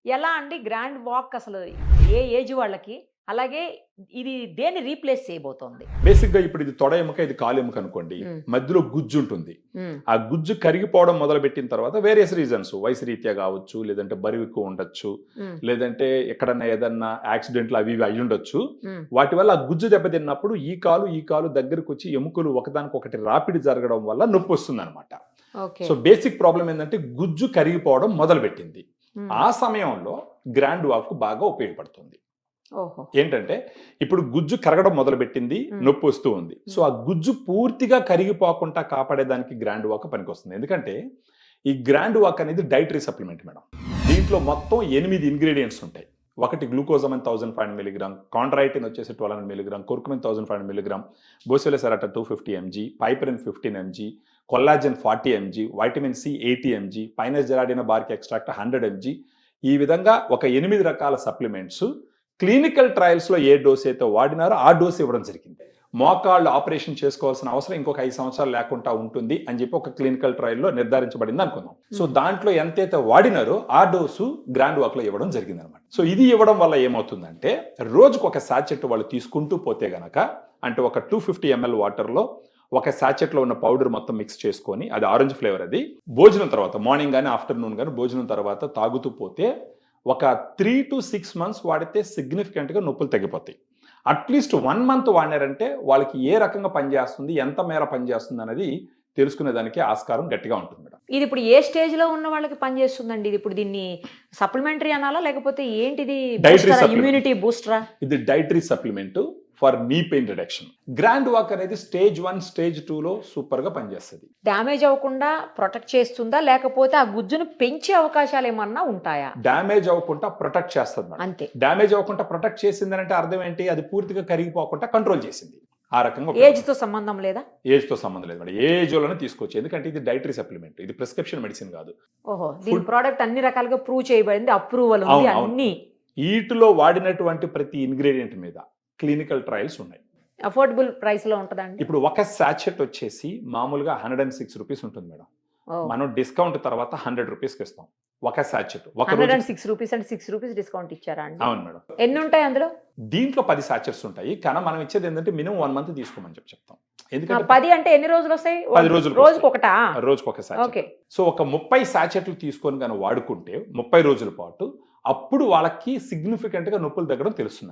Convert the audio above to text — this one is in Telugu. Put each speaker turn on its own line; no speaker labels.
ఎలా అండి గ్రాండ్ వాక్ అసలు ఏ ఏజ్ వాళ్ళకి? అలాగే ఇది దేన్ని రీప్లేస్ చేయబోతోంది?
బేసిక్‌గా ఇప్పుడు ఇది తొడ ఎముక, ఇది కాలు ఎముక అనుకోండి.
హ్మ్.
మధ్యలో గుజ్జు ఉంటుంది.
హ్మ్.
ఆ గుజ్జు కరిగిపోవడం మొదలుపెట్టిన తర్వాత వేరియస్ రీజన్స్ వయసు రీత్యా కావచ్చు, లేదంటే బరువు ఎక్కువ ఉండొచ్చు,
హ్మ్.
లేదంటే ఎక్కడన్నా ఏదన్నా యాక్సిడెంట్లు అవి ఇవి అయ్యుండొచ్చు.
హ్మ్.
వాటి వల్ల ఆ గుజ్జు దెబ్బతిన్నప్పుడు ఈ కాలు దగ్గరకొచ్చి ఎముకలు ఒకదానికొకటి రాపిడి జరగడం వల్ల నొప్పొస్తుందనమాట.
ఓకే.
సో, బేసిక్ ప్రాబ్లమ్ ఏందంటే గుజ్జు కరిగిపోవడం మొదలుపెట్టింది.
హ్మ్.
ఆ సమయంలో గ్రాండ్ వాక్ బాగా ఉపయోగపడుతుంది.
ఓహో!
ఏంటంటే, ఇప్పుడు గుజ్జు కరగడం మొదలుపెట్టింది,
హ్మ్.
నొప్పొస్తూ ఉంది. సో,
హ్మ్.
ఆ గుజ్జు పూర్తిగా కరిగిపోకుండా కాపాడేదానికి గ్రాండ్ వాక్ పనికొస్తుంది. ఎందుకంటే, ఈ గ్రాండ్ వాక్ అనేది డైటరీ సప్లిమెంట్ మేడం. దీంట్లో మొత్తం 8 ఇంగ్రీడియెంట్స్ ఉంటాయి. ఒకటి గ్లూకోజమైన్ 1500 మిల్లీగ్రామ్, కాండ్రైటిన్ వచ్చేసి 1200 మిల్లీగ్రామ్, కుర్కుమిన్ 1500 మిల్లీగ్రామ్, బోసెలోసెరాటా 250 mg, piperine 15 mg, collagen 40 mg, vitamin C 80 mg, pinus gerardiana bark extract 100 mg. ఈ విధంగా ఒక 8 రకాల సప్లిమెంట్స్ క్లినికల్ ట్రయల్స్‌లో ఏ డోస్ అయితే వాడినారో ఆ డోస్ ఇవ్వడం జరిగింది. మోకాళ్ళు ఆపరేషన్ చేసుకోవాల్సిన అవసరం ఇంకొక 5 సంవత్సరాలు లేకుండా ఉంటుంది అని చెప్పి ఒక క్లినికల్ ట్రయల్‌లో నిర్ధారించబడింది అనుకుందాం. సో, దాంట్లో ఎంతైతే వాడినారో ఆ డోసు గ్రాండ్ వాక్‌లో ఇవ్వడం జరిగిందనమాట. సో, ఇది ఇవ్వడం వల్ల ఏమవుతుందంటే రోజుకొక సాచెట్ వాళ్ళు తీసుకుంటూ పోతే గనక, అంటే ఒక 250 ఎంఎల్ వాటర్‌లో ఒక సాచెట్‌లో ఉన్న పౌడర్ మొత్తం మిక్స్ చేసుకొని, అది ఆరెంజ్ ఫ్లేవర్ అది. భోజనం తర్వాత మార్నింగ్ గాని, ఆఫ్టర్‌నూన్ గాని భోజనం తర్వాత తాగుతూ పోతే ఒక 3-6 మంత్స్ వాడితే సిగ్నిఫికెంట్‌గా నొప్పులు తగ్గిపోతాయి. అట్‌లీస్ట్ 1 మంత్ వాడినారంటే వాళ్ళకి ఏ రకంగా పనిచేస్తుంది, ఎంత మేర పనిచేస్తుంది అనేది తెలుసుకునేదానికి ఆస్కారం గట్టిగా ఉంటుంది మేడం.
ఇది ఇప్పుడు ఏ స్టేజ్‌లో ఉన్న వాళ్ళకి పనిచేస్తుందండి? ఇది ఇప్పుడు దీన్ని సప్లిమెంటరీ అనాలా? లేకపోతే ఏంటిది
డైటరీ
బూస్టరా?
సప్లిమెంట్.
ఇమ్యూనిటీ బూస్టరా?
ఇది dietary supplement for knee pain reduction. Grand walk అనేది స్టేజ్ 1, స్టేజ్ 2లో సూపర్‌గా పనిచేస్తది.
డ్యామేజ్ అవ్వకుండా ప్రొటెక్ట్ చేస్తుందా? లేకపోతే ఆ గుజ్జును పెంచే అవకాశాలేమన్నా ఉంటాయా?
డ్యామేజ్ అవ్వకుండా ప్రొటెక్ట్ చేస్తది మేడం.
అంతే.
డ్యామేజ్ అవ్వకుండా ప్రొటెక్ట్ చేసిందనంటే అర్థం ఏంటి? అది పూర్తిగా కరిగిపోకుండా కంట్రోల్ చేసింది. ఆ రకంగా
ఏజ్‌తో సంబంధం లేదా?
ఏజ్‌తో సంబంధం లేదు మేడం. ఏ ఏజ్‌లోనే తీసుకోవచ్చు. ఎందుకంటే ఇది డైటరీ సప్లిమెంట్. ఇది ప్రిస్క్రిప్షన్ మెడిసిన్ కాదు.
ఓహో! దీని ప్రొడక్ట్ అన్ని రకాలుగా ప్రూవ్ చేయబడింది. అప్రూవల్ ఉంది
అవును, అవును.
అన్నీ.
ఈటిలో వాడినటువంటి ప్రతి ఇంగ్రీడియెంట్ మీద క్లినికల్ ట్రయల్స్ ఉన్నాయి.
అఫోర్డబుల్ ప్రైస్‌లో ఉంటదా అండి?
ఇప్పుడు ఒక సాచెట్ వచ్చేసి మామూలుగా ₹106 ఉంటుంది మేడం.
ఓహ్!
మనం డిస్కౌంట్ తర్వాత ₹100కి ఇస్తాం. ఒక సాచెట్. ఒక రోజు.
₹106 అంటే ₹6 డిస్కౌంట్ ఇచ్చారా అండి?
అవును మేడం.
ఎన్నుంటాయి అందులో?
దీంట్లో 10 సాచెట్స్ ఉంటాయి. కానీ మనం ఇచ్చేది ఏంటంటే మినిమమ్ 1 మంత్ తీసుకోమని చెప్తాం. ఎందుకంటే
10 అంటే ఎన్ని రోజులొస్తాయి?
10 రోజులకి
రోజుకొకటా?
రోజుకొక సాచెట్.
ఓకే.
సో, ఒక 30 సాచెట్లు తీసుకొని గాని వాడుకుంటే 30 రోజుల పాటు అప్పుడు వాళ్ళకి సిగ్నిఫికెంట్‌గా నొప్పులు తగ్గడం తెలుస్తుంది.